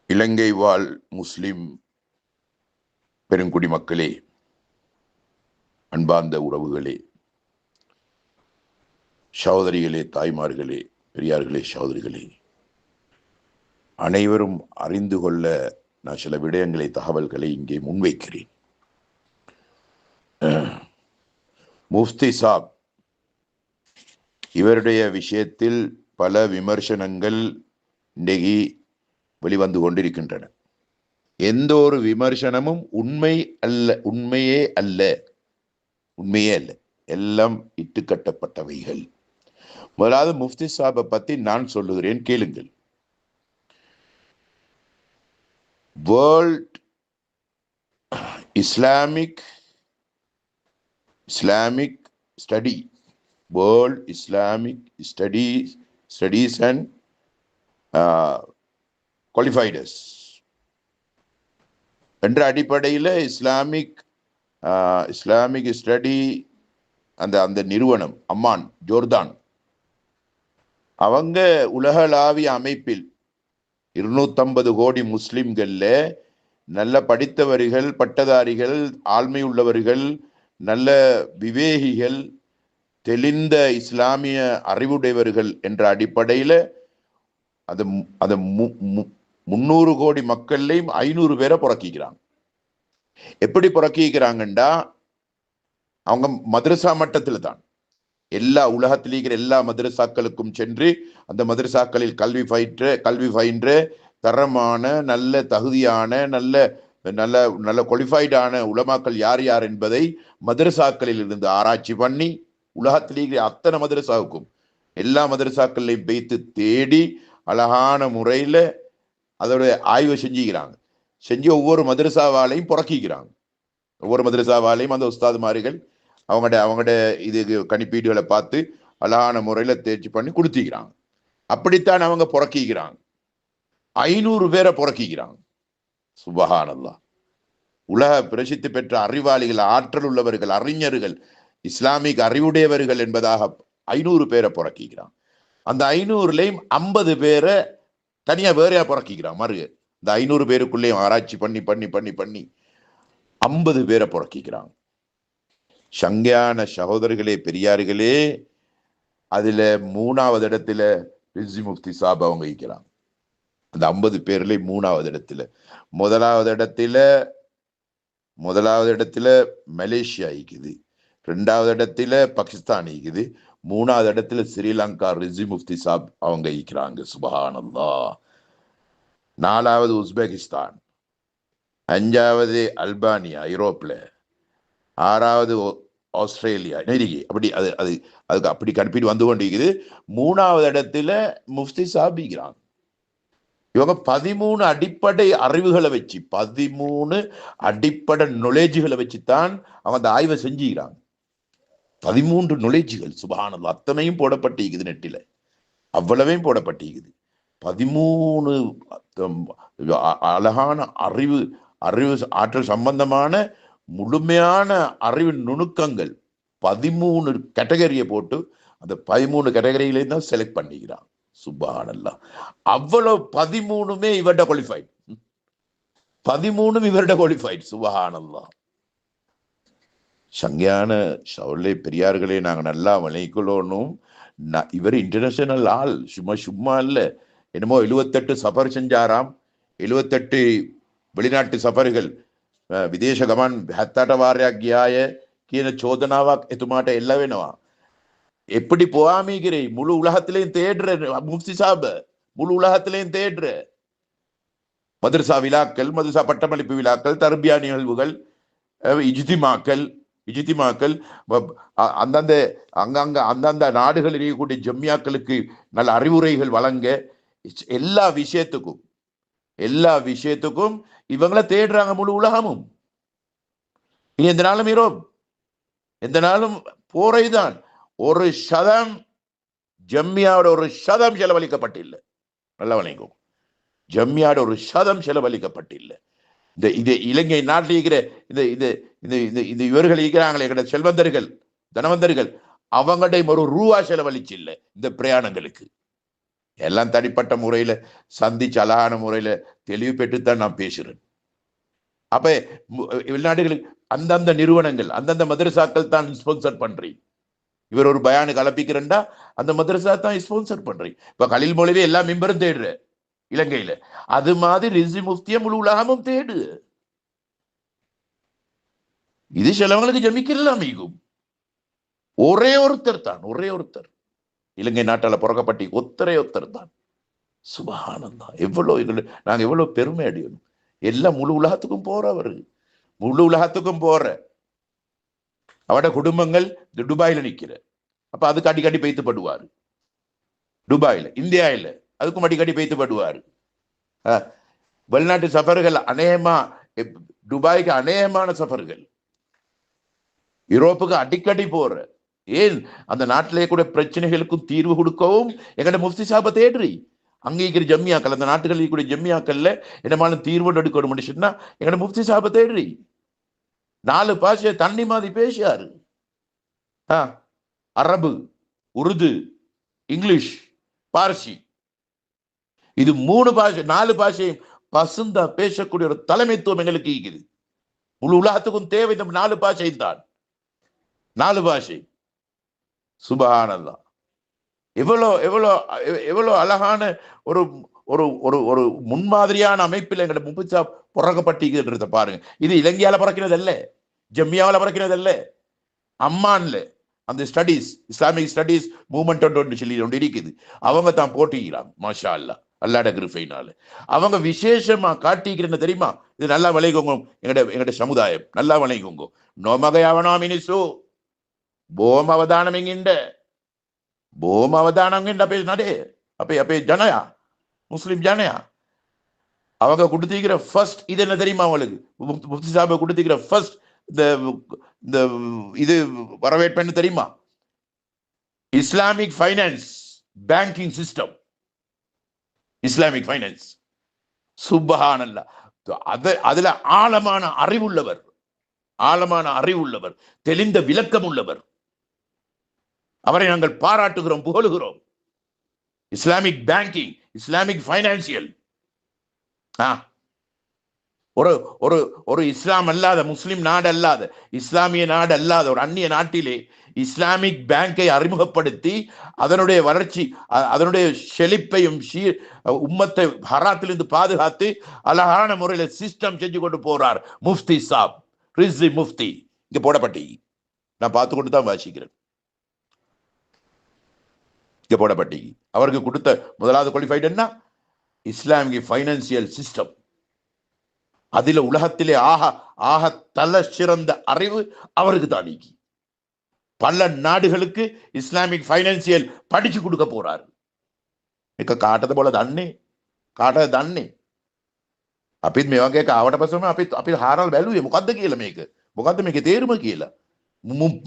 இலங்கை வாழ் முஸ்லிம் பெருங்குடி மக்களே, அன்பார்ந்த உறவுகளே, சகோதரிகளே, தாய்மார்களே, பெரியார்களே, சகோதரிகளே, அனைவரும் அறிந்து கொள்ள நான் சில விடயங்களை, தகவல்களை இங்கே முன்வைக்கிறேன். முஃப்தி சாப் இவருடைய விஷயத்தில் பல விமர்சனங்கள் இன்றைக்கு வெளிவந்து கொண்டிருக்கின்றன. எந்த ஒரு விமர்சனமும் உண்மையே அல்ல, எல்லாம் இட்டுக்கட்டப்பட்டவைகள். முதலாவது முஃப்தி சாபை பத்தி நான் சொல்லுகிறேன், கேளுங்கள். World Islamic study, world Islamic studies and qualifiers என்ற அடிப்படையில் இஸ்லாமிக் ஸ்டடி அந்த நிறுவனம் அம்மான், ஜோர்தான், அவங்க உலகளாவிய அமைப்பில் 250 கோடி முஸ்லிம்கள்ல நல்ல படித்தவர்கள், பட்டதாரிகள், ஆழ்மை உள்ளவர்கள், நல்ல விவேகிகள், தெளிந்த இஸ்லாமிய அறிவுடையவர்கள் என்ற அடிப்படையில் அது 300 கோடி மக்கள்லையும் 500 பேரை புறக்கிக்கிறாங்க. எப்படி புறக்கிக்கிறாங்கண்டா, அவங்க மதரசா மட்டத்தில் தான் எல்லா உலகத்தில் இருக்கிற எல்லா மதரசாக்களுக்கும் சென்று அந்த மதரசாக்களில் கல்வி பயின்ற தரமான, நல்ல தகுதியான, நல்ல நல்ல நல்ல குவாலிஃபைடான உலமாக்கள் யார் யார் என்பதை மதரசாக்களில் இருந்து ஆராய்ச்சி பண்ணி உலகத்தில் இருக்கிற அத்தனை மதரசாவுக்கும் எல்லா மதரசாக்களையும் வைத்து தேடி அழகான முறையில் அதோட ஆய்வு செஞ்சு ஒவ்வொரு மதரசாவாலையும் புறக்கிக்கிறாங்க. ஒவ்வொரு மதரசாவாலையும் அந்த உஸ்தாதுமார்கள் அவங்களோட இது கணிப்பீடுகளை பார்த்து அழகான முறையில் தேர்ச்சி பண்ணி கொடுத்திக்கிறாங்க. அப்படித்தான் அவங்க புறக்கிக்கிறாங்க. 500 பேரை புறக்கிக்கிறாங்க. சுபஹானல்லாஹ். உலக பிரசித்தி பெற்ற அறிவாளிகள், ஆற்றல் உள்ளவர்கள், அறிஞர்கள், இஸ்லாமிக் அறிவுடையவர்கள் என்பதாக 500 பேரை புறக்கிக்கிறாங்க. அந்த 500லையும் 50 பேரை தனியா வேறையா புறக்கிக்கிறான். மறு இந்த 500 பேருக்குள்ளேயும் ஆராய்ச்சி பண்ணி 50 பேரை புறக்கிக்கிறாங்க. சங்கையான சகோதரர்களே, பெரியார்களே, அதுல 3வது இடத்துல ரிஸ்வி முஃப்தி சாப் அவங்க இருக்கிறாங்க. அந்த 50 பேர்ல 3வது இடத்துல. முதலாவது இடத்துல மலேசியா இருக்குது, 2வது இடத்துல பாகிஸ்தான் இருக்குது, 3வது இடத்துல ஸ்ரீலங்கா ரிஸ்வி முஃப்தி சாப் அவங்க இருக்கிறாங்க. சுபஹானல்லாஹ். 4வது உஸ்பெகிஸ்தான், 5வது அல்பானியா யூரோப்ல, 6வது ஆஸ்திரேலியா. அப்படி அதுக்கு அப்படி கணிப்பீடு வந்து கொண்டிருக்குது. 3வது இடத்துல முஃப்தி சாப் இருக்கிறாங்க. இவங்க 13 அடிப்படை அறிவுகளை வச்சு, 13 அடிப்படை நொலேஜுகளை வச்சுதான் அவங்க அந்த ஆய்வை செஞ்சுக்கிறாங்க. 13 நொலேஜுகள். சுபஹானல்லாஹ். அத்தனையும் போடப்பட்டிருக்குது நெட்டில, அவ்வளவையும் போடப்பட்டிருக்குது. 13 அழகான அறிவு ஆற்றல் சம்பந்தமான முழுமையான அறிவு நுணுக்கங்கள் 13 கேட்டகரியை போட்டு அந்த 13 கேட்டகரியிலையும் தான் செலக்ட் பண்ணிக்கிறான். சுப்ஹானல்லாஹ். அவ்வளவு 13மே இவர்ட குவாலிஃபைட், 13 இவர்ட குவாலிஃபைட். சுப்ஹானல்லாஹ். சங்கையான சவுளை பெரியார்களே, நாங்க நல்லா விளைக்கொள்ளணும். இவர் இன்டர்நேஷனல் ஆள், சும்மா இல்ல. என்னமோ 78 சஃபர் செஞ்சாராம். 78 வெளிநாட்டு சஃபர்கள். විදේශ ගමන් 70ට වාරයක් ගියාය කියන චෝදනාවක් එතුමාට එල්ල වෙනවා. எப்படி போகாமீகிறே முழு உலகத்திலையும் தேடுற முஃப்தி சாப், முழு உலகத்திலையும் தேடுற மதரசா விழாக்கள், மதரசா பட்டமளிப்பு விழாக்கள், தர்பியா நிகழ்வுகள், இஜ்திமாக்கள் அந்தந்த நாடுகளில் இருக்கக்கூடிய ஜம்மியாக்களுக்கு நல்ல அறிவுரைகள் வழங்க, எல்லா விஷயத்துக்கும் இவங்கள தேடுறாங்க முழு உலகமும். இனி எந்த நாளும் எந்த நாளும் போரைதான். 1% ஜம்மியாவோட 1% செலவழிக்கப்பட்டில்லை. நல்லா வணங்கும். ஜம்மியாவோட 1% செலவழிக்கப்பட்டில்லை. இந்த இலங்கை நாட்டில் இருக்கிற இந்த இவர்கள் இருக்கிறாங்களே, செல்வந்தர்கள், தனவந்தர்கள், அவங்கள்ட ஒரு ரூபா செலவழிச்சு இல்லை இந்த பிரயாணங்களுக்கு. எல்லாம் தனிப்பட்ட முறையில சந்திச்சு அழகான முறையில தெளிவு பெற்றுத்தான் நான் பேசுறேன். அப்ப வெளிநாடுகளுக்கு அந்தந்த நிறுவனங்கள் அந்தந்த மதரசாக்கள் தான் ஸ்பான்சர் பண்றீங்க. இவர் ஒரு பயானு கலப்பிக்கிறா அந்த மதரசா தான் ஸ்பான்சர் பண்றீங்க. இப்ப கலில் மொழிவே எல்லா மெம்பரும் தேடுற இலங்கையில, அது மாதிரி ரிஸ்வி முஃப்திய முழு உலகமும் தேடு. இது சிலவங்களுக்கு ஜமிக்கலாம் மிகும். ஒரே ஒருத்தர் தான், ஒரே ஒருத்தர் இலங்கை நாட்டால புறக்கப்பட்டி ஒருத்தர் தான். சுபஹானல்லாஹ். எவ்வளவு நாங்க எவ்வளவு பெருமை அடையணும். எல்லாம் முழு உலகத்துக்கும் போறவர், முழு உலகத்துக்கும் போற அவட குடும்பங்கள் துபாயில நிக்கிற. அப்ப அதுக்கு அடிக்கடி பெய்த்துப்படுவாரு. துபாயில இந்தியாவில அதுக்கும் அடிக்கடி பெய்த்துப்படுவாரு. வெளிநாட்டு சஃபர்கள் அநேகமா துபாய்க்கு அநேகமான சஃபர்கள், யூரோப்புக்கு அடிக்கடி போற. ஏன் அந்த நாட்டிலே கூட பிரச்சனைகளுக்கும் தீர்வு கொடுக்கவும் எங்கட முஃப்தி சாப தேடுறி. அங்கே இருக்கிற ஜம்மியாக்கள், அந்த நாட்டுகளில் கூட ஜம்மியாக்கள்ல என்னமான தீர்வு எடுக்கணும் சொன்னா எங்கட முஃப்தி சாப தேடுறி. 4 பாஷை தண்ணி மாதிரி பேசியாரு. அரபு, உருது, இங்கிலீஷ், பார்சி, இது 3 பாஷை 4 பாஷையும் பசுந்தா பேசக்கூடிய ஒரு தலைமைத்துவம் எங்களுக்கு இருக்குது. முழு உலகத்துக்கும் தேவை இந்த 4 பாஷை தான். 4 பாஷை. சுபஹானல்லாஹ். எவ்வளவு அழகான ஒரு ஒரு ஒரு ஒரு முன்மாதிரியான அமைப்பில் எங்கட முஃப்தி புறக்கப்பட்டிருக்கிறத பாருங்க. இது இலங்கையால பிறக்கிறது அல்ல, ஜம்மியாவில் பிறக்கிறது அல்ல. அம்மான்ல அந்த ஸ்டடீஸ், இஸ்லாமிக் ஸ்டடீஸ் மூவ்மெண்ட் ஒன்று சொல்லி ஒன்று இருக்குது. அவங்க தான் போட்டிக்கிறாங்க. மாஷா அல்லாஹ், அல்லாஹ்வுடைய கிருபையினால அவங்க விசேஷமா காட்டிக்கிறேன்னு தெரியுமா? இது நல்லா விளைவிக்கோங்க. எங்கட சமுதாயம் நல்லா விளைவிக்கோங்க. நோமகையாவனா மினிசு போம் அவதானம் எங்கிண்ட போம் அவதானம் அப்பே நடே அப்பே அப்பே ஜனயா முஸ்லிம் ஜனயா அவங்க கொடுத்திருக்கிற ஃபர்ஸ்ட் இது என்ன தெரியுமா? அவங்களுக்கு முஃப்தி சாஹிபை கொடுத்திருக்கிற ஃபர்ஸ்ட் இந்த இது வரவேற்பு தெரியுமா? Islamic finance banking system, Islamic finance. சுப்ஹானல்லாஹ். அதுல ஆழமான அறிவுள்ளவர், ஆழமான அறிவுள்ளவர், தெளிந்த விளக்கம் உள்ளவர். அவரை நாங்கள் பாராட்டுகிறோம், புகழுகிறோம். Islamic banking, Islamic financial. ஒரு ஒரு ஒரு இஸ்லாம் அல்லாத, முஸ்லிம் நாடு அல்லாத, இஸ்லாமிய நாடு அல்லாத ஒரு அந்நிய நாட்டிலே இஸ்லாமிக் பேங்கை அறிமுகப்படுத்தி அதனுடைய வளர்ச்சி, அதனுடைய செழிப்பையும் உம்மத்தை ஹராத்திலிருந்து பாதுகாத்து அழகான முறையில சிஸ்டம் செஞ்சு கொண்டு போறார் முஃப்தி சாப், ரிஸ்வி முஃப்தி. இங்க போடப்பட்டி நான் பார்த்து கொண்டு தான் வாசிக்கிறேன். இங்க போடப்பட்டி அவருக்கு கொடுத்த முதலாவது குவாலிஃபைடு என்ன? Islamic financial system. அதில உலகத்திலே ஆக தல சிறந்த அறிவு அவருக்கு தான். பல நாடுகளுக்கு இஸ்லாமிக் ஃபைனான்சியல் படிச்சு கொடுக்க போறாரு. කාටද බොල දන්නේ? කාටද දන්නේ? අපිත් මේ වගේ එක ආවට පස්සම අපි හාරල් බැලුවේ මොකද්ද කියලා මේක. මොකද්ද මේකේ තේරුම කියලා.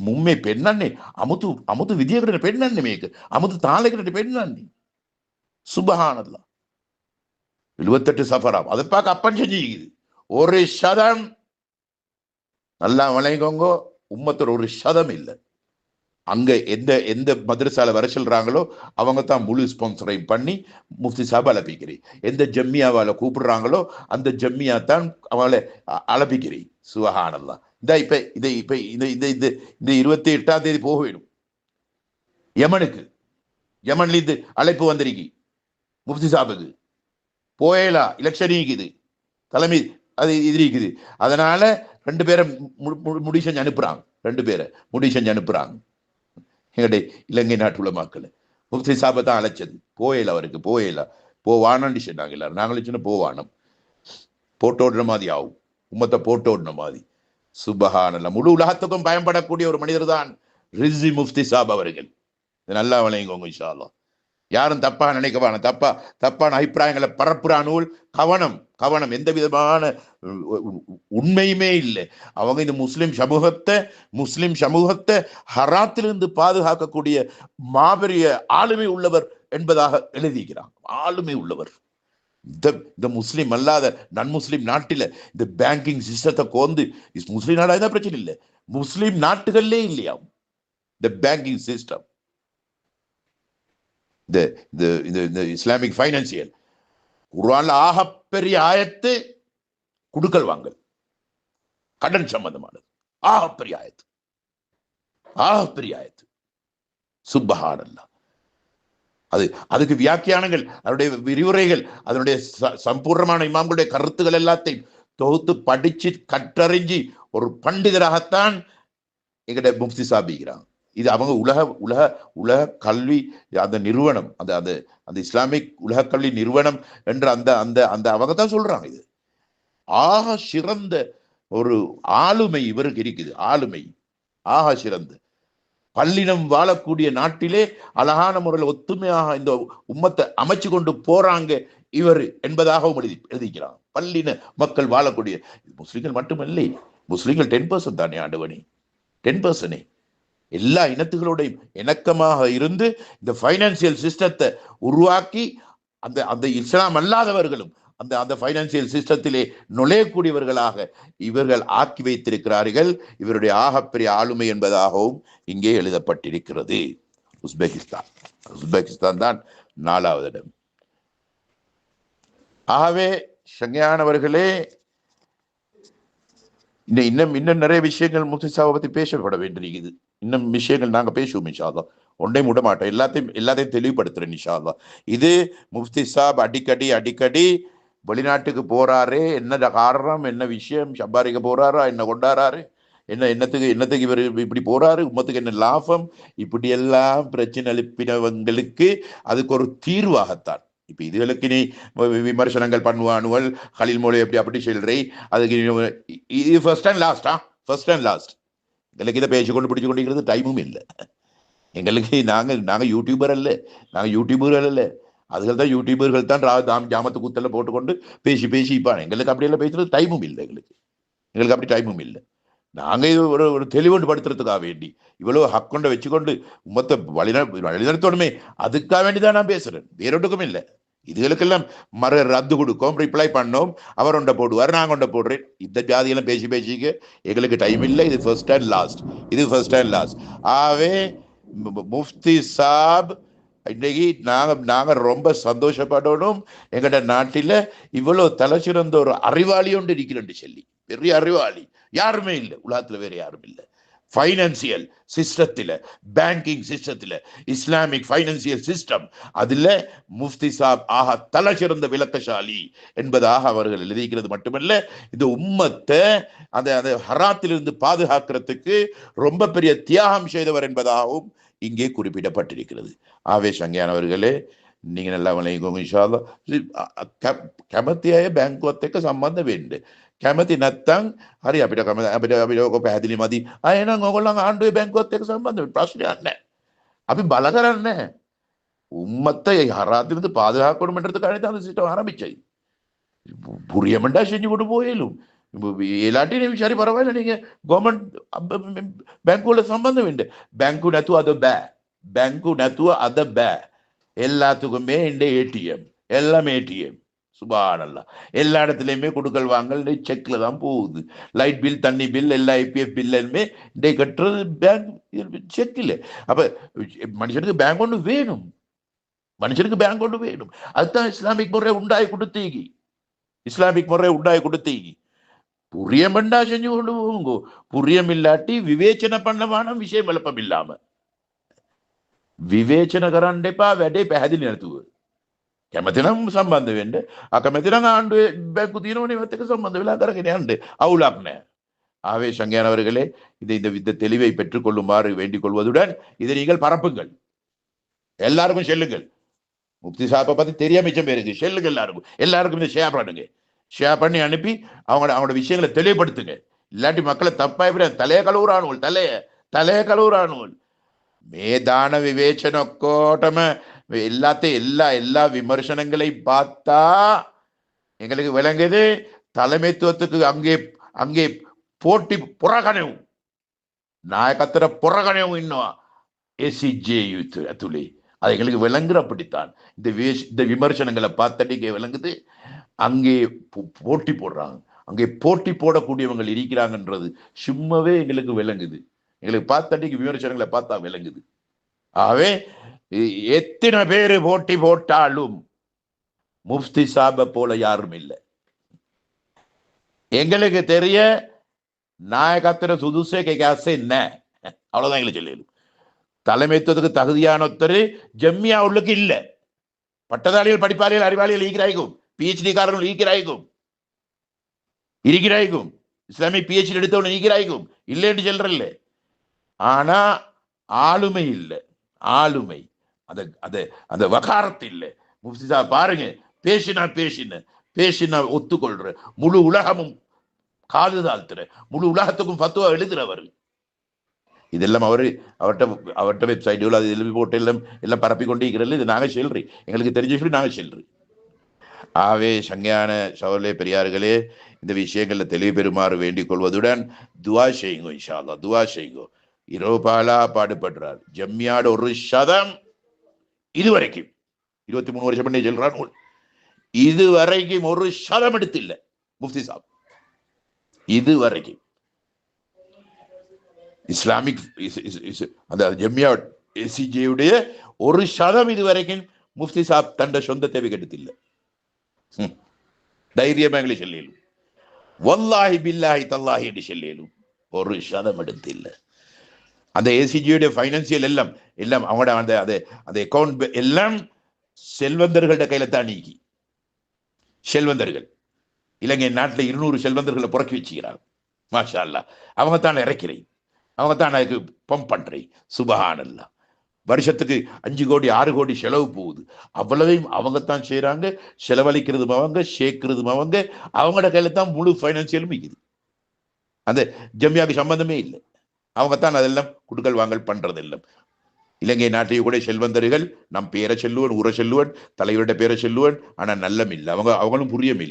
මුම් මේ පෙන්නන්නේ අමුතු විදියකට පෙන්නන්නේ මේක. අමුතු තාලයකට පෙන්නන්නේ. சுபஹானல்லாஹ். 78 சஃபராம். அதை பார்க்க அப்பன் செஞ்சுக்குது. ஒரு சதம் நல்லா வளைங்கோங்க. உம்மத்தோட ஒரு சதம் இல்லை. அங்க எந்த மதரசால வர சொல்றாங்களோ அவங்க தான் முழு ஸ்பான்சரையும் பண்ணி முஃப்தி சாஹிப் அலப்பிக்கிறேன். எந்த ஜம்மியாவால கூப்பிடுறாங்களோ அந்த ஜம்மியா தான் அவளை அலப்பிக்கிறேன். சுபஹானல்லாஹ். இப்ப இந்த 28ஆம் தேதி போக வேணும் யமனுக்கு. யமன்ல இருந்து அழைப்பு வந்திருக்கு முஃப்தி சாஹிபுக்கு. போயலா எலெக்ஷன் இருக்குது, தலைமை அது இது இருக்குது. அதனால 2 பேரை முடி செஞ்சு அனுப்புறாங்க. 2 பேரை முடி செஞ்சு அனுப்புறாங்க. எங்களுடைய இலங்கை நாட்டு உலமாக்கள் முஃப்தி சாஹிபை தான் அழைச்சது. போயல அவருக்கு போயலா போவானு சொன்னாங்க எல்லாரும். நாங்களும் சொன்ன போவானம் போட்டோடுற மாதிரி ஆகும், உம்மத்தை போட்டோடுன மாதிரி. சுபஹானல்லாஹ். முழு உலகத்துக்கும் பயன்படக்கூடிய ஒரு மனிதர் தான் ரிஸ்வி முஃப்தி சாஹிப் அவர்கள். நல்லா வழங்குவோங்க இன்ஷா அல்லாஹ். யாரும் தப்பா நினைக்கவான, தப்பான அபிப்பிராயங்களை பரப்புறானூல் கவனம். எந்த விதமான உண்மையுமே இல்லை. அவங்க இந்த முஸ்லிம் சமூகத்தை ஹராத்திலிருந்து பாதுகாக்கக்கூடிய மாபெரிய ஆளுமை உள்ளவர் என்பதாக எழுதிக்கிறான். ஆளுமை உள்ளவர். இந்த முஸ்லிம் அல்லாத நன்முஸ்லிம் நாட்டில இந்த பேங்கிங் சிஸ்டத்தை கோந்து, முஸ்லிம் நாடா தான் பிரச்சனை இல்லை, முஸ்லிம் நாட்டுகள்லே இல்லையா இந்த பேங்கிங் சிஸ்டம். இந்த இந்த இஸ்லாமிக் ஃபைனான்சியல் குர்ஆன்ல ஆகப்பெரிய ஆயத்து குடுக்கல் வாங்கல் கடன் சம்பந்தமானது. ஆகப்பெரிய ஆயத்து, ஆகப்பெரிய ஆயத்து. சுப்ஹானல்லாஹ். அதுக்கு வியாக்கியானங்கள், அதனுடைய விரிவுரைகள், அதனுடைய சம்பூர்ணமான இமாம்களுடைய கருத்துக்கள் எல்லாத்தையும் தொகுத்து படிச்சு கற்றறிஞ்சு ஒரு பண்டிதராகத்தான் எங்கட முஃப்தி சாபிக்கிறாங்க. இது அவங்க உலக உலக உலக கல்வி அந்த நிறுவனம், அந்த அந்த அந்த இஸ்லாமிக் உலக கல்வி நிறுவனம் என்ற அந்த அந்த அந்த அவங்க தான் சொல்றாங்க. இது ஆக சிறந்த ஒரு ஆளுமை இவருக்கு இருக்குது. ஆளுமை ஆக சிறந்த பல்லினம் வாழக்கூடிய நாட்டிலே அழகான முறையில் ஒத்துமையாக இந்த உம்மத்தை அமைச்சு கொண்டு போறாங்க இவர் என்பதாகவும் எழுதிக்கிறாங்க. பல்லின மக்கள் வாழக்கூடிய முஸ்லிம்கள் மட்டுமல்ல, முஸ்லிம்கள் 10% தானே ஆண்டவனே, 10%. எல்லா இனத்துகளோடையும் இணக்கமாக இருந்து இந்த பைனான்சியல் சிஸ்டத்தை உருவாக்கி அந்த அந்த இஸ்லாம் அல்லாதவர்களும் அந்த அந்த பைனான்சியல் சிஸ்டத்திலே நுழையக்கூடியவர்களாக இவர்கள் ஆக்கி வைத்திருக்கிறார்கள். இவருடைய ஆகப்பெரிய ஆளுமை என்பதாகவும் இங்கே எழுதப்பட்டிருக்கிறது. உஸ்பெகிஸ்தான் தான் 4வது இடம். ஆகவே சங்கையானவர்களே, இன்னும் நிறைய விஷயங்கள் முஃப்தி பத்தி பேசப்பட வேண்டியிருக்குது. இன்னும் விஷயங்கள் நாங்க பேசுவோம் இன்ஷா அல்லாஹ். ஒன்றையும் விட மாட்டோம், எல்லாத்தையும் தெளிவுபடுத்துறேன் இன்ஷா அல்லாஹ். இது முஃப்தி சாப் அடிக்கடி வெளிநாட்டுக்கு போறாரு, என்ன காரணம், என்ன விஷயம், சம்பாதிக்க போறாரா, என்ன கொண்டாடுறாரு, என்னத்துக்கு இவர் இப்படி போறாரு, உம்மத்துக்கு என்ன லாபம், இப்படி எல்லாம் பிரச்சனை எழுப்பினவங்களுக்கு அதுக்கு ஒரு தீர்வாகத்தான். இப்ப இதுகளுக்கு நீ விமர்சனங்கள் பண்ணுவானுவல், ஹலீல் மோலை அப்படி சொல்றே, அதுக்கு இது ஃபர்ஸ்ட் அண்ட் லாஸ்ட். எங்களுக்கு இதை பேசி கொண்டு பிடிச்சு கொண்டிருக்கிறது டைமும் இல்லை எங்களுக்கு. நாங்க யூடியூபர் அல்ல, அதுகள் தான் யூடியூபர்கள் தான் ஜாமத்து கூத்தல போட்டுக்கொண்டு பேசி இப்பான். எங்களுக்கு அப்படியெல்லாம் பேசுறது டைமும் இல்லை. எங்களுக்கு அப்படி டைமும் இல்லை. நாங்க இது ஒரு தெளிவுண்டு படுத்துறதுக்காக வேண்டி இவ்வளவு ஹக்கொண்ட வச்சுக்கொண்டு உம்மத்தை வழிநடத்தணுமே, அதுக்காக வேண்டிதான் நான் பேசுறேன், வேறொன்றுக்கும் இல்லை. இதுகளுக்கெல்லாம் ரத்து கொடுக்கும், ரிப்ளை பண்ணோம், அவர் ஒன்றை போடுவார், நாங்க ஒன்றை போடுறேன். இந்த ஜாதியெல்லாம் பேசிக்க எங்களுக்கு டைம் இல்லை. இது ஃபர்ஸ்ட் அண்ட் லாஸ்ட். ஆகவே முஃப்தி சாப் இன்னைக்கு நாங்க ரொம்ப சந்தோஷப்படணும். எங்கட நாட்டில இவ்வளவு தலை சிறந்த ஒரு அறிவாளி ஒன்று இருக்கிறேன் சொல்லி, பெரிய அறிவாளி யாருமே இல்லை உலகத்துல, வேற யாரும் இல்லை. ஃபைனான்சியல் சிஸ்டத்துல, பேங்கிங் சிஸ்டத்துல, இஸ்லாமிக் ஃபைனான்சியல் சிஸ்டம், அதுல முஃப்தி சாப் ஆக தலை சிறந்த விளக்கசாலி என்பதாக அவர்கள் எழுதிக்கிறது மட்டுமல்ல, இந்த உம்மத்தை அந்த ஹராத்திலிருந்து பாதுகாக்கிறதுக்கு ரொம்ப பெரிய தியாகம் செய்தவர் என்பதாகவும் இங்கே குறிப்பிடப்பட்டிருக்கிறது. ஆவேசங்கையானவர்களே, நீங்க நல்லா வணங்கிக்கோங்க இன்ஷா அல்லாஹ். කැමැතිය බැංකුවත් එක්ක සම්බන්ධ වෙන්න. කැමැති නැත්නම් හරි අපිට ඔක පැහැදිලි මදි. එහෙනම් ඔයගොල්ලන් ආණ්ඩුවේ බැංකුවත් එක්ක සම්බන්ධ වෙන්න ප්‍රශ්නයක් නැහැ. අපි බල කරන්නේ නැහැ. உம்மத்தை ஹராத்திலிருந்து பாதுகாக்கணும்ன்றதுக்காக தான் அந்த சிஸ்டம் ஆரம்பிச்சது. புரியமெண்டா செஞ்சு கொண்டு போயிலும் எல்லாட்டையும் சரி பரவாயில்ல, நீங்க கவர்மெண்ட் பேங்க்குள்ள சம்பந்தம் உண்டு. பேங்கு நத்துவ அத பே எல்லாத்துக்குமே இந்த ஏடிஎம், எல்லாமே ஏடிஎம். சுபானல்லா, எல்லா இடத்துலையுமே கொடுக்கல் வாங்கல் செக்ல தான் போகுது. லைட் பில், தண்ணி பில், எல்லா ஐபிஎஃப் பில்லுமே இன்றைக்கு கட்டுறது பேங்க் செக் இல்லை. அப்ப மனுஷனுக்கு பேங்க் ஒன்று வேணும், அதுதான் இஸ்லாமிக் முறை உண்டாய் கொடுத்தீங்க. புரியமெண்டா செஞ்சு கொண்டு போகுங்க. புரியம் இல்லாட்டி விவேச்சனை பண்ணவான விஷயம் விளப்பம் இல்லாம විවේචන කරන්න එපා, වැඩේ පැහැදිලි නැතුව. කැමති නම් සම්බන්ධ වෙන්න, අකමැති නම් ආණ්ඩුවේ බැංකු තියෙනවනේ, ඒවත් එක්ක සම්බන්ධ වෙලා කරගෙන යන්න, අවුලක් නැහැ. ஆகவே சங்கையானவர்களே, இந்த தெளிவை பெற்றுக் கொள்ளுமாறு வேண்டிக் கொள்வதுடன் இதை நீங்கள் பரப்புங்கள், எல்லாருக்கும் செல்லுங்கள். முஃப்தி சாப்பை பத்தி தெரியாம மிச்சம் பேருக்கு செல்லுங்க, எல்லாருக்கும் இதை ஷேர் பண்ணி அனுப்பி அவங்களோட விஷயங்களை தெளிவுபடுத்துங்க. இல்லாட்டி மக்களை தப்பா எப்படி தலைய கழுவுறானுவல் මේ දාන විවේචන ඔක්කොටම எல்லா விமர்சனங்களையும் பார்த்தா எங்களுக்கு விளங்குது, தலைமைத்துவத்துக்கு அங்கே போட்டி புறக்கணிவும் நாயகத்திர புறக்கணிவும் இன்னும் எஸ்இஜே அத்துளை அது எங்களுக்கு விளங்குற. அப்படித்தான் இந்த விமர்சனங்களை பார்த்தடிக்க விளங்குது. அங்கே போட்டி போடுறாங்க, அங்கே போட்டி போடக்கூடியவங்க இருக்கிறாங்கன்றது சும்மாவே எங்களுக்கு விளங்குது. எங்களுக்கு பார்த்தடிக்கு விமர்சனங்களை பார்த்தா விளங்குது. ஆகவே எத்தனை பேரு போட்டி போட்டாலும் முஃப்தி சாப போல யாரும் இல்லை. எங்களுக்கு தெரிய நாயகத்திர சுதுசே கேச என்ன அவ்வளவுதான் எங்களுக்கு சொல்லிடும். தலைமைத்துவத்துக்கு தகுதியான ஒருத்தர் ஜம்மியா உள்ளுக்கு இல்ல. பட்டதாரிகள், படிப்பாளிகள், அறிவாளிகள் ஈக்கிறாய்க்கும், பிஹெச்டி காரர்கள் ஈக்கிறாய்க்கும், இருக்கிறாய்க்கும், இஸ்லாமிக் பிஹெச்டி எடுத்தவன ஈக்கிறாய்க்கும், இல்லைன்னு சொல்றல்ல. ஆனா ஆளுமை இல்லை, ஆளுமை அந்த வகாரத்து இல்லை. முஃப்தி சாப் பாருங்க, பேசினா ஒத்துக்கொள்ற, முழு உலகமும் காது தாழ்த்துற, முழு உலகத்துக்கும் ஃபத்வா எழுதுறவர். இதெல்லாம் அவர்கிட்ட வெப்சைட்டுகள் அது எழுதி போட்டு எல்லாம் பரப்பி கொண்டே இருக்கிறது. இது நாங்கள் செல்றி, எங்களுக்கு தெரிஞ்ச சொல்லி நாங்கள் செல்றி. ஆவே சங்கையான சகோதரர்களே, பெரியார்களே, இந்த விஷயங்கள்ல தெளிவு பெறுமாறு வேண்டிக் கொள்வதுடன் துவா செய்யுங்க. இன்ஷா அல்லாஹ் துவா செய்யுங்க. இரவுபாலா பாடுபடுறார். ஜம்மியாட 1% இதுவரைக்கும் 23 வருஷம் பண்ணி சொல்றான், இதுவரைக்கும் 1% எடுத்து இல்லை முஃப்தி சாப். இதுவரைக்கும் இஸ்லாமிக் அந்த ஜம்மியா எசிஜேயுடைய 1% இதுவரைக்கும் முஃப்தி சாப் தண்ட சொந்த தேவை கெடுத்தில்லை. தைரியமா எங்களை சொல்லிடும், வல்லாஹி பில்லாஹி தல்லாஹி என்று சொல்லிடும், 1% எடுத்தில்லை. அந்த ஏசிஜியுடைய பைனான்சியல் எல்லாம் அவங்களோட அந்த அக்கௌண்ட் எல்லாம் செல்வந்தர்களோட கையில தான் நீக்கி. செல்வந்தர்கள் இலங்கை நாட்டில் 200 செல்வந்தர்களை புறக்கி வச்சுக்கிறாங்க. மாஷா அல்லாஹ், அவங்க தான் இறக்கிறேன், அவங்க தான் அதுக்கு பம்ப் பண்றேன். சுபஹானல்லாஹ், வருஷத்துக்கு 5 கோடி 6 கோடி செலவு போகுது. அவ்வளவையும் அவங்கத்தான் செய்யறாங்க. செலவழிக்கிறதும் அவங்க, சேர்க்கிறதும் அவங்க, அவங்களோட கையில தான் முழு பைனான்சியலும் இருக்குது. அந்த ஜம்மியாவுக்கு சம்பந்தமே இல்லை. அவங்கத்தான் அதெல்லாம் குடுக்கல் வாங்கல் பண்றதெல்லாம். இலங்கை நாட்டையே கூட செல்வந்தர்கள் நம் பேரை சொல்லுவன், ஊரை சொல்லுவன், தலைவருடைய பேரை சொல்லுவன், ஆனா நல்லம் இல்லை. அவங்களும் புரியம்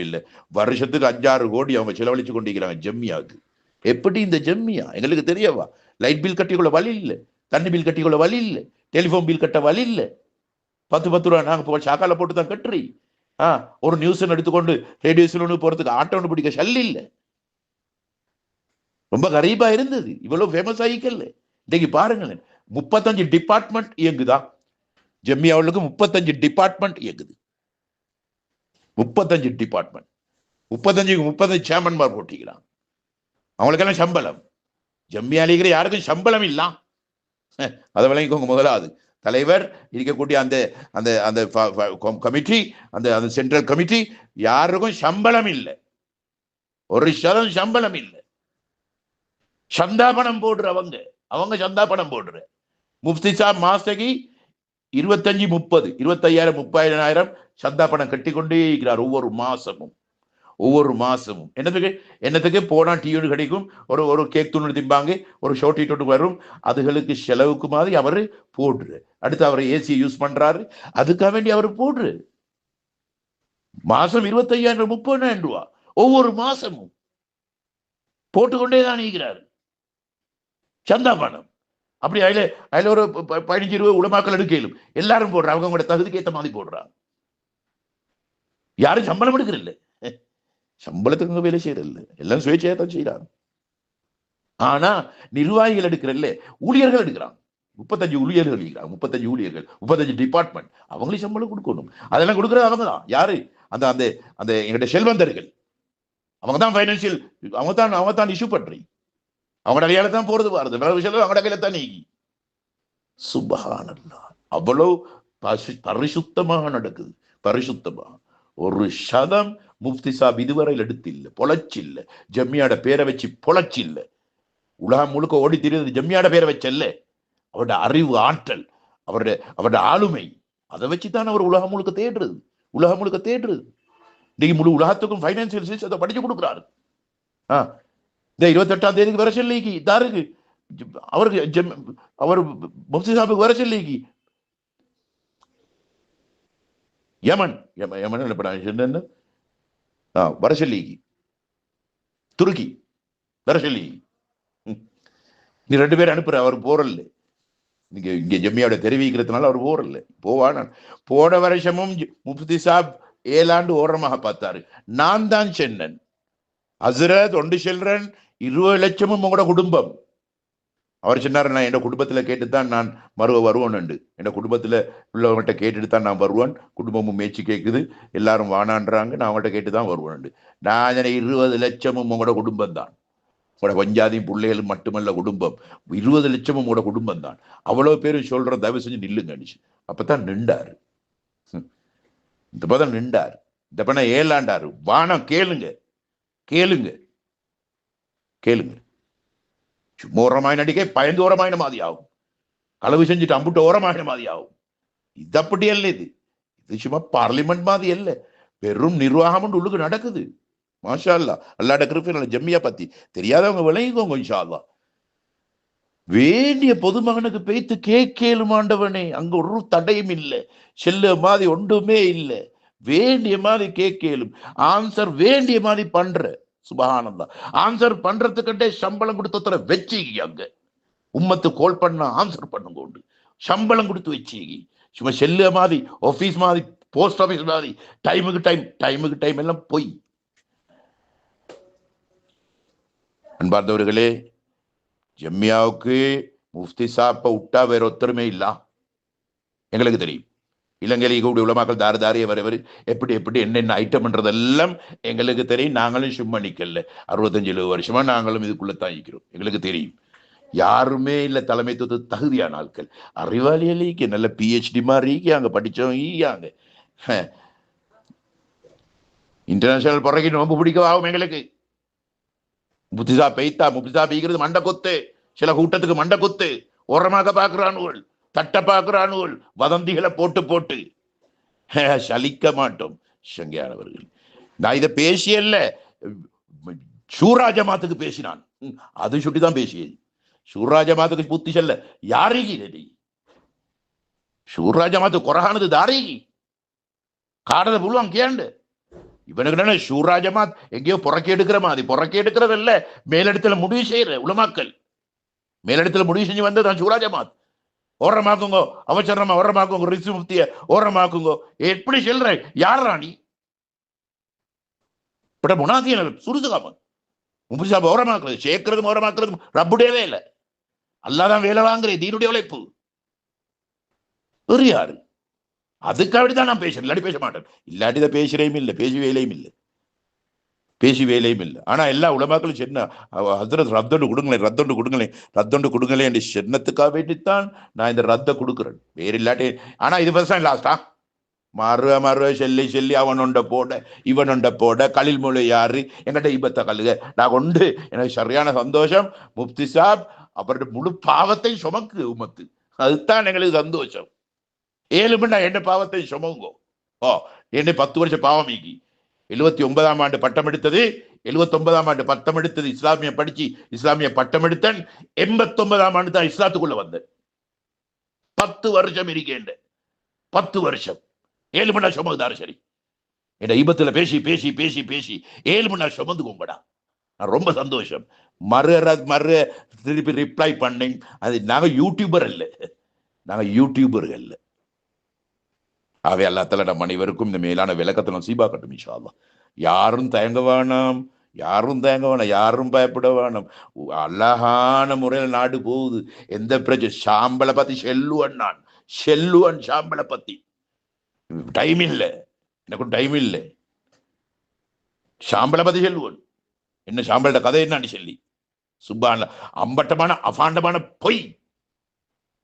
இல்லை. வருஷத்துக்கு 5-6 கோடி அவங்க செலவழிச்சு கொண்டிருக்கிறாங்க ஜம்மியாவுக்கு. எப்படி இந்த ஜம்மியா எங்களுக்கு தெரியவா? லைட் பில் கட்டிக்கொள்ள வழி இல்லை, தண்ணி பில் கட்டிக்கொள்ள வழி இல்லை, டெலிஃபோன் பில் கட்ட வழி இல்லை. 10 ரூபா நாங்க சாக்கால போட்டு தான் கட்டுறி. ஒரு நியூஸ் எடுத்துக்கொண்டு ரேடியோஸ்ல போறதுக்கு ஆட்டோ ஒன்று பிடிக்க சல்லி இல்லை. ரொம்ப கரீபா இருந்தது, இவ்வளவு ஃபேமஸ் ஆகிக்கல. இன்னைக்கு பாருங்களேன், 35 டிபார்ட்மெண்ட் இயங்குதா ஜம்மியாவுக்கு? 35 டிபார்ட்மெண்ட் இயங்குது. 35 டிபார்ட்மெண்ட், 30 சேர்மன்மார் போட்டிக்கிறான். அவங்களுக்கெல்லாம் சம்பளம். ஜம்மியாலிகிற யாருக்கும் சம்பளம் இல்ல, அதை விளங்கிக்கோங்க. முதலாவது தலைவர் இருக்கக்கூடிய அந்த அந்த அந்த கமிட்டி, அந்த சென்ட்ரல் கமிட்டி, யாருக்கும் சம்பளம் இல்லை, 1% சம்பளம் இல்லை. சந்தாபனம் போடுற அவங்க சந்தாபனம் போடுற. முஃப்தி சாப் மாசத்துக்கு 25-30 25,000-30,000 சந்தாபனம் கட்டிக்கொண்டே இருக்கிறார் ஒவ்வொரு மாசமும். என்னத்துக்கு போனா டீ ஒன்று கிடைக்கும், ஒரு கேக் துணி திம்பாங்க, ஒரு ஷோர்ட் ஹீட் ஒன்று வரும், அதுகளுக்கு செலவுக்கு மாதிரி அவரு போடுற. அடுத்து அவர் ஏசி யூஸ் பண்றாரு, அதுக்காக வேண்டி அவர் போடுற. மாசம் 25,000-30,000 ரூபா ஒவ்வொரு மாசமும் போட்டுக்கொண்டே தான் இருக்கிறாரு சந்தாபனம். அப்படி அதுல ஒரு 15-20 உலமாக்கள் எடுக்கலும், எல்லாரும் போடுறாங்க, அவங்க கூட தகுதிக்கு ஏற்ற மாதிரி போடுறாங்க. யாரும் சம்பளம் எடுக்கிறல்ல, சம்பளத்துக்கு வேலை செய்யறதில்ல, எல்லாம் சுயேட்சையா தான் செய்யறாங்க. ஆனா நிர்வாகிகள் எடுக்கிறல்ல, ஊழியர்கள் எடுக்கிறாங்க. 35 ஊழியர்கள் இருக்கிறாங்க, 35 ஊழியர்கள், 35 டிபார்ட்மெண்ட், அவங்களே சம்பளம் கொடுக்கணும். அதெல்லாம் கொடுக்கறது அவங்க தான். யாரு? அந்த அந்த அந்த எங்களுடைய செல்வந்தர்கள், அவங்க தான் பைனான்சியல், அவங்க தான் இஷ்யூ பண்றீங்க, அவங்களோட கையில தான் போறது வருது, அவங்களோட கையில தான் நீங்கி. சுப்ஹானல்லாஹ், அவ்வளவு பரிசுத்தமாக நடக்குது, பரிசுத்தமாக. 1% முஃப்தி சாப் இதுவரையில் எடுத்தில்லை, பொழைச்சில்லை. ஜம்மியாட பேரை வச்சு பொழைச்சில்லை. உலகம் முழுக்க ஓடி தெரியுது ஜம்மியாட பேரை வச்சல்ல. அவருடைய அறிவு, ஆற்றல், அவருடைய ஆளுமை, அதை வச்சுதான் அவர் உலகம் முழுக்க தேடுறது. இன்னைக்கு முழு உலகத்துக்கும் பைனான்சியல் சிஸ்டத்தை படிச்சு கொடுக்குறாரு. இந்த 28ஆம் தேதிக்கு வர சொல்லிக்கு தாருக்கு அவருக்கு, அவர் முஃப்தி சாபுக்கு வர சொல்லிக்கு யமன் வர சொல்லிக்கு, துருக்கி வர சொல்லி நீ 2 பேர் அனுப்புற. அவர் போறல்ல, நீங்க இங்க ஜம்மியாவோட தெரிவிக்கிறதுனால அவர் போறல்ல, போவான. போன வருஷமும் முஃப்தி சாப் 7 ஆண்டு ஓரமாக பார்த்தாரு. நான் தான் சென்னன் ஹசரத் ஒன்று செல்றன், 20 லட்சமும் உங்களோட குடும்பம், அவர் சொன்னார், நான் என் குடும்பத்தில் கேட்டுத்தான் நான் வருவேன். என் குடும்பத்தில் உள்ளவங்கள்ட்ட கேட்டுட்டு தான் நான் வருவேன். குடும்பமும் மேய்ச்சி கேட்குது, எல்லாரும் வானான்றாங்க, நான் அவங்கள்ட்ட கேட்டு தான் வருவேன். நான் 20 லட்சமும் உங்களோட குடும்பம் தான், உங்களோட பஞ்சாதியும் பிள்ளைகளும் மட்டுமல்ல குடும்பம், 20 லட்சமும் உங்களோட குடும்பம் தான். அவ்வளோ பேரும் சொல்ற, தயவு செஞ்சு நில்லுங்க அடிச்சு. அப்பதான் நின்றாரு. இப்பதான் நின்றார். இந்த பண்ண ஏலாண்டாரு. வானம் கேளுங்க, கேளுங்க, கேளுங்க. சும்மா ஓரமாய் நடிக்கை பயந்து ஓரமாயின மாதிரி ஆகும். களவு செஞ்சுட்டு அம்புட்டு ஓரமாயின மாதிரி ஆகும். இது அப்படி அல்ல. இது சும்மா பார்லிமெண்ட் மாதிரி அல்ல, பெரும் நிர்வாகம் உள்ளுக்கு நடக்குது. மாஷா அல்லா, அல்லாட கிருபையினால ஜம்மியா பத்தி தெரியாதவங்க விளங்கிக்கோங்க இன்ஷா அல்லாஹ். வேண்டிய பொதுமகனுக்கு பேய்த்து கேளுமாண்டவனே, அங்க ஒரு தடையும் இல்லை, செல்ல மாதிரி ஒன்றுமே இல்லை. வேண்டிய மாதிரி கேளும், ஆன்சர் வேண்டிய மாதிரி பண்ற. சுபஹானல்லா, ஆன்சர் பண்றதுக்கிட்டே சம்பளம் கொடுத்த வச்சுக்கி. அங்க உம்மத்து கோல் பண்ண ஆன்சர் பண்ணுங்க உண்டு, சம்பளம் கொடுத்து வச்சுக்கி. சும்மா செல்ல மாதிரி, ஆபீஸ் மாதிரி, போஸ்ட் ஆபீஸ் மாதிரி டைமுக்கு டைம் எல்லாம் போய். அன்பார்ந்தவர்களே, ஜம்மியாவுக்கு முஃப்தி சாப்ப விட்டா வேற ஒத்தருமே இல்ல. எங்களுக்கு தெரியும், இலங்கையில் கூடிய உலமாக்கள் தாரி வரவர் எப்படி என்னென்ன ஐட்டம்ன்றதெல்லாம் எங்களுக்கு தெரியும். நாங்களும் சும்மா நிக்கல, 65-70 வருஷமா நாங்களும் இதுக்குள்ளத்தான் இருக்கிறோம். எங்களுக்கு தெரியும், யாருமே இல்லை தலைமைத்துவ தகுதியான ஆட்கள். அறிவாளிகளுக்கு நல்ல PhD மாதிரி அங்க படிச்சவங்க. இன்டர்நேஷனல் பிறகு நோம்பு பிடிக்க ஆகும் எங்களுக்கு. முப்திசா பெய்த்தா, முப்திசா பெய்கிறது மண்ட கொத்து. சில கூட்டத்துக்கு மண்ட கொத்து, ஓரமாக பார்க்கிறானுகள், தட்ட பார்க்கிறானுகள், வதந்திகளை போட்டு சலிக்க மாட்டோம். சங்கையானவர்கள், நான் இதை பேசியல்ல, ஷூரா ஜமாத்துக்கு பேசினான், அது சுட்டிதான் பேசியது. ஷூரா ஜமாத்துக்கு புத்தி செல்ல யாரிகி? ஷூரா ஜமாத்து குறகானது தாரிகி காடத புழுவான் கேண்டு. இவனுக்கு என்ன ஷூரா ஜமாத் எங்கேயோ புறக்கி எடுக்கிற மாதிரி, புறக்கி எடுக்கிறது இல்ல, மேலிடத்துல முடிவு செய்யற உலமாக்கள், மேலிடத்துல முடிவு செஞ்சு வந்தது ஷூரா ஜமாத். ஓரமாக்குங்கோ, அவசரமா ஓரமாக்குங்க, ரிசு முஃப்திய ஓரமாக்குங்கோ. எப்படி சொல்ற? யார் ராணி இப்ப முனாதிய சுருதுகாம முஃப்தி சாப் ஓரமாக்குறது, சேர்க்கிறதும் ஓரமாக்குறதும் ரப்புடைய வேலை. அல்லாதான் வேலை வாங்குறேன், தீனுடைய உழைப்பு. ஒரு யாரு? அதுக்காகதான் நான் பேசுறேன், இல்லாட்டி பேச மாட்டேன். இல்லாட்டி தான் பேசுறையும் இல்லை, பேசி வேலையும் இல்லை. ஆனா எல்லா உலமாக்களும் சொன்ன ஹஸ்ரத் ரத்தொண்டு கொடுங்களேன் என்று சொன்னதுக்காக வேண்டித்தான் நான் இந்த ரத்த கொடுக்குறேன், வேற இல்லாட்டி. ஆனா இது பர்சன் லாஸ்டா மறுவ சொல்லி அவனொண்ட போட இவனொண்ட போட கலில் மொழி யாரு எங்கிட்ட இபத்த கல்லுக நான் கொண்டு. எனக்கு சரியான சந்தோஷம். முஃப்தி சாப் அவருடைய முழு பாவத்தை சுமக்கு உமத்து, அதுதான் எங்களுக்கு சந்தோஷம். 7 மணி என்ன பாவத்தை சுமங்கோ. என்ன 10 வருஷம் பாவம் ஈகி. 79ஆம் ஆண்டு பட்டம் எடுத்தது, 79ஆம் ஆண்டு பட்டம் எடுத்தது, இஸ்லாமிய படிச்சு இஸ்லாமிய பட்டம் எடுத்தன். 89ஆம் ஆண்டு தான் இஸ்லாத்துக்குள்ள வந்தேன். 10 வருஷம் இருக்கேன், 10 வருஷம் 7 மணி நேரம் சுமக்குதாரு. சரி, என் ஐபத்துல பேசி 7 மணி நேரம் சுமந்துக்கோங்கடா. நான் ரொம்ப சந்தோஷம். மறு திருப்பி ரிப்ளை பண்ணேன். அது நாங்க யூடியூபர்கள் இல்லை. ஆகவே அல்லாஹ் தஆலா நம் அனைவருக்கும் இந்த மேலான விளக்கத்தை நசீபாக்கட்டும் இன்ஷா அல்லாஹ். யாரும் தயங்க வேணாம், யாரும் பயப்பட வேணாம். அழகான முறையில் நாடு போகுது. எந்த பிரச்சனை? சாம்பலை பத்தி செல்லுவன் சாம்பலை பத்தி டைம் இல்லை, எனக்கு டைம் இல்லை. சாம்பலை பத்தி செல்லுவன் என்ன, சாம்பலோட கதை என்னன்னு சொல்லி சுபான அம்பட்டமான அபாண்டமான பொய்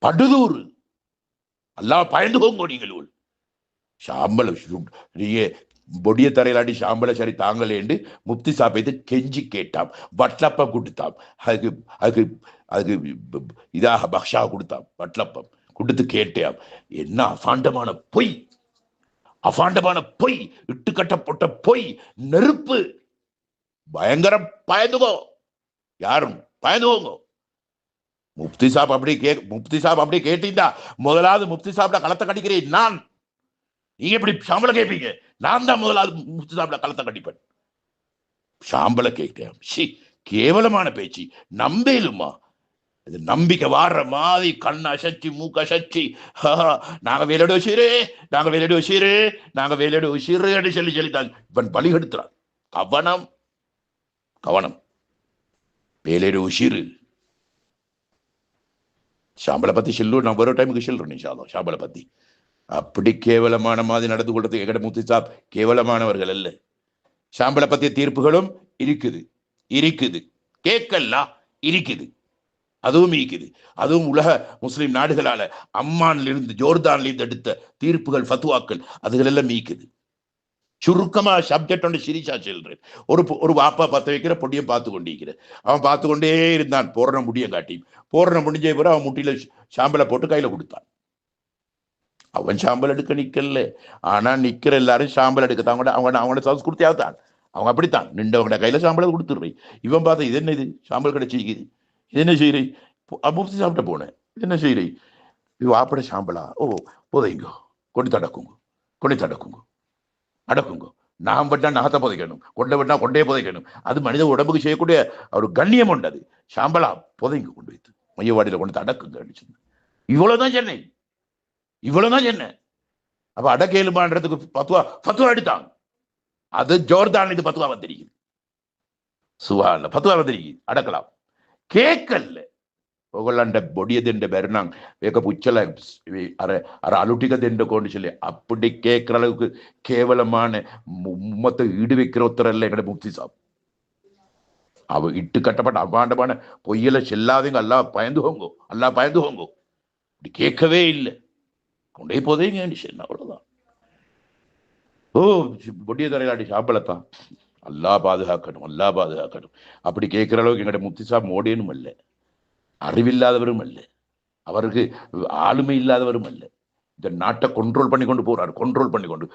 படுதூறு. அல்லாஹ் பயந்துகோங்க நீங்கள். சாம்பல நீங்க பொடிய தரையிலாடி சாம்பல சரி தாங்களேண்டு முஃப்தி சாப்பைத்து கெஞ்சி கேட்டாம், வட்லப்பம் கொடுத்தாம். அதுக்கு இதாக பக்ஷா கொடுத்தாம், வட்லப்பம் கொடுத்து கேட்டாம். என்ன அபாண்டமான பொய், இட்டு கட்டப்பட்ட பொய், நெருப்பு, பயங்கரம். பயந்துகோ, யாரும் பயந்துகோங்க. முஃப்தி சாப் அப்படி கேட்டீங்களா? முதலாவது முஃப்தி சாப்ல களத்தை கடிக்கிறேன் நான். நீங்க எப்படி சாம்பல கேட்பீங்க? நான் தான் முதலாவது முஃப்தி சாப்ல களத்தை கடிப்பேன். சாம்பல கேட்க கேவலமான பேச்சு. நம்பேலுமா? இது நம்பிக்கை வாடுற மாதிரி கண்ணை அசைச்சு மூக்க அசைச்சு நாங்க வேலையோட உசிறு சொல்லித்தான் இவன் பலி எடுத்துறான். கவனம், வேலையோட உசிறு. ஷாம்பலை பத்தி சொல்லுவோம், நான் ஒரு டைமுக்கு சொல்றேன் ஷாம்பலை பத்தி. அப்படி கேவலமான மாதிரி நடந்து கொள்றது எங்கட முஃப்தி சாப் கேவலமானவர்கள் அல்ல. ஷாம்பலை பத்திய தீர்ப்புகளும் இருக்குது இருக்குது கேட்கல இருக்குது, அதுவும் இருக்குது. அதுவும் உலக முஸ்லிம் நாடுகளால அம்மான்ல இருந்து ஜோர்தான்ல இருந்து எடுத்த தீர்ப்புகள் ஃபத்வாக்கள் அதுகள் எல்லாம் மீக்குது. சுருக்கமா சப்ஜெக்ட் ஒன்று சிரிச்சா சொல்றேன். ஒரு வாப்பா பத்த வைக்கிற பொடியை பார்த்து கொண்டிருக்கிற, அவன் பார்த்து கொண்டே இருந்தான். போடுற முடிய காட்டி போடுற முடிஞ்ச பிறகு அவன் முட்டியில சாம்பலை போட்டு கையில கொடுத்தான். அவன் சாம்பல் எடுக்க நிக்கல, ஆனா நிக்கிற எல்லாரும் சாம்பல் எடுக்கத்தான். அவங்களோட சம்ஸ்கிருத்தியாக தான் அவங்க அப்படித்தான் நின்றவங்களோட கையில சாம்பலை கொடுத்துடுறேன். இவன் பார்த்தா இது என்ன, இது சாம்பல் கிடைச்சிக்குது, இது என்ன செய்யறே, முஃப்தி சாப்பிட்ட போனேன், இது என்ன செய்யறே, இது வாப்பட சாம்பலா, ஓ புதைங்கோ, கொண்டு தடக்குங்க, கொண்டு தடக்குங்க, அடக்குங்க. நான் பட்டா நகத்தை புதைக்கணும், கொண்டை விட்டா கொண்டையே புதைக்கணும். அது மனித உடம்புக்கு செய்யக்கூடிய ஒரு கண்ணியம் உண்டது. சாம்பலா புதைங்க, கொண்டு வைத்து மையவாடியில கொண்டு அடக்குங்க அடிச்சு. இவ்வளவுதான் சென்னை, இவ்வளவுதான் சென்னை. அப்ப அடக்கேலுமான்றதுக்கு பத்துவா எடுத்தாங்க. அது ஜோர்தான், இது பத்துவா வந்திருக்குது. சுவால பத்துவா வந்திருக்குது, அடக்கலாம். கேட்கல ஒகலண்ட பொடியதுண்ட பெருனாங் வேக புச்சல அர அலுட்டிகதுண்ட கொண்டு சொல்லி அப்படி கேட்கிற அளவுக்கு கேவலமான உம்மத்தை ஈடு வைக்கிற ஒருத்தரல்ல எங்கட முஃப்தி சாப். அவ இட்டு கட்டப்பட்ட அபாண்டமான பொய்யல செல்லாதீங்க, அல்லா பயந்துகோங்கோ, அல்லா பயந்துகோங்கோ. இப்படி கேட்கவே இல்லை, கொண்டே போதேங்க அவ்வளவுதான். ஓ பொடிய தரையாடி சாம்பலத்தான், அல்லா பாதுகாக்கணும், அல்லா பாதுகாக்கணும். அப்படி கேட்கிற அளவுக்கு எங்கட முஃப்தி சாப் மோடேனும் அல்ல, அறிவில்லாதவரும் அல்ல, அவருக்கு ஆளுமை இல்லாதவரும் அல்ல. இந்த நாட்டை கண்ட்ரோல் பண்ணி கொண்டு போறாரு, கண்ட்ரோல் பண்ணி கொண்டு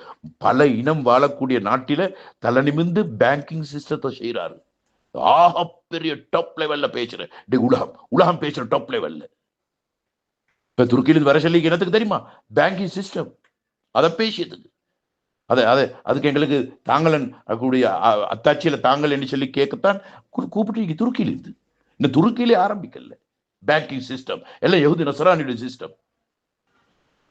பல இனம் வாழக்கூடிய நாட்டில தலை நிமிந்து பேங்கிங் சிஸ்டத்தை செய்யறாரு. ஆக பெரிய டாப் லெவல்ல பேசுற உலகம் பேசுற டாப் லெவல்ல. இப்ப துருக்கியிலிருந்து வர சொல்லி என்னத்துக்கு தெரியுமா, பேங்கிங் சிஸ்டம் அதை பேசியதுக்கு. அதுக்கு எங்களுக்கு தாங்களன் கூடிய அத்தாட்சியில தாங்கள் என்று சொல்லி கேட்கத்தான் கூப்பிட்டு துருக்கியிலிருந்து. இந்த துருக்கியிலே ஆரம்பிக்கல பேங்கிங் சிஸ்டம், எல்லாம் யஹூதி நஸ்ரானியுடைய சிஸ்டம்.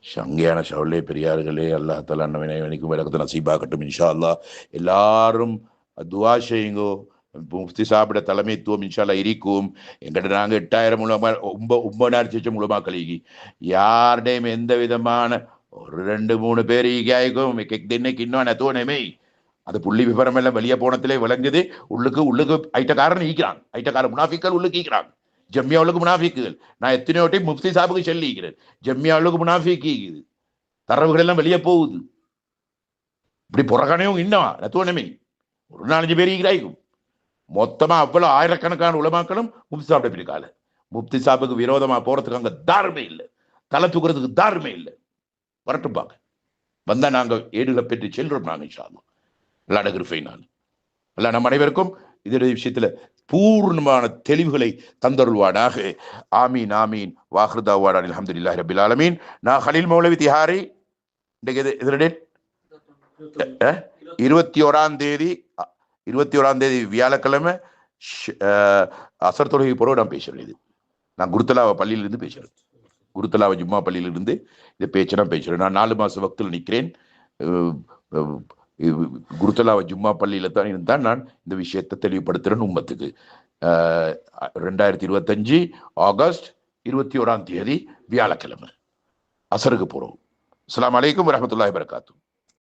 சங்கையான சவுளே பெரியார்களே, அல்லாஹ் தஆலா அன்னவனைக்கும் விளக்கத்தை நசீபாகட்டும் இன்ஷா அல்லாஹ். எல்லாரும் துஆ செய்யுங்கோ. முஃப்தி சாப்பிட தலைமைத்துவம் இன்ஷா அல்லாஹ் இருக்கும். எங்கிட்ட நாங்க 8000 மூலமா 9,000 மூலமா கழிகி யாருடையும் எந்த விதமான ஒரு 2-3 பேர் ஈகாய்க்கும் இன்னைக்கு இன்னும் நெத்துவனமே அது புள்ளி விவரம் எல்லாம் வெளியே போனத்திலே விளங்குது. உள்ளுக்கு ஐட்டக்காரன் ஈக்கிறான், ஐட்டக்கார முனாஃபிக்கள் உள்ளுக்கு ஈக்கிறான். ஜம்மியாவுக்கு முனாஃபிக்குகள் நான் எத்தனையோ டைம் முஃப்தி சாபுக்கு சொல்லிக்கிறேன், ஜம்மியாவுக்கு முனாஃபிக்கு தரவுகள் எல்லாம் வெளியே போகுது. இப்படி புறக்கணையும் இன்னும் நத்துவனமே ஒரு 4-5 பேர் ஈக்கிறாய்க்கும். மொத்தமா அவ்வளவு ஆயிரக்கணக்கான உலமாக்களும் முஃப்தி சாப்பிட பிடிக்கால. முஃப்தி சாபுக்கு விரோதமா போறதுக்கு அங்க தாருமே இல்லை, தலை தூக்குறதுக்கு தாருமே இல்லை. வரட்டுப்பாங்க வந்தா நாங்க ஏடுகளை பெற்று செல்றோம். நாங்க இன்ஷா அல்லாஹ் அல்லாஹ்வுடைய கிருபையினால் அல்லாஹ் நம் அனைவருக்கும் இதனுடைய விஷயத்துல பூர்ணமான தெளிவுகளை தந்தருள்வானாக. ஆமீன் ஆமீன். வாஹிர் தஅவானா அல்ஹம்துலில்லாஹி ரப்பில் ஆலமீன். நான் ஹலீல் மௌலவி திஹாரி. இதனுடைய 21ஆம் தேதி வியாழக்கிழமை அசர் தொழுகை பிறகு நான் பேசுறேன். இது நான் குருத்தலாவ பள்ளியிலிருந்து பேசுறேன், குருத்தலாவ ஜும்மா பள்ளியிலிருந்து இதை பேச்சுனா பேசுறேன். நான் 4 மாச வக்தில் நிற்கிறேன். குருத்தலாவ ஜும்மா பள்ளியில தான் இருந்தால் நான் இந்த விஷயத்தை தெளிவுபடுத்துறேன் உம்மத்துக்கு. 2025 ஆகஸ்ட் 21ஆம் தேதி வியாழக்கிழமை அசருக்கு போறோம். அஸ்ஸலாமு அலைக்கும் வரஹ்மத்துல்லாஹி வபரகாத்துஹு.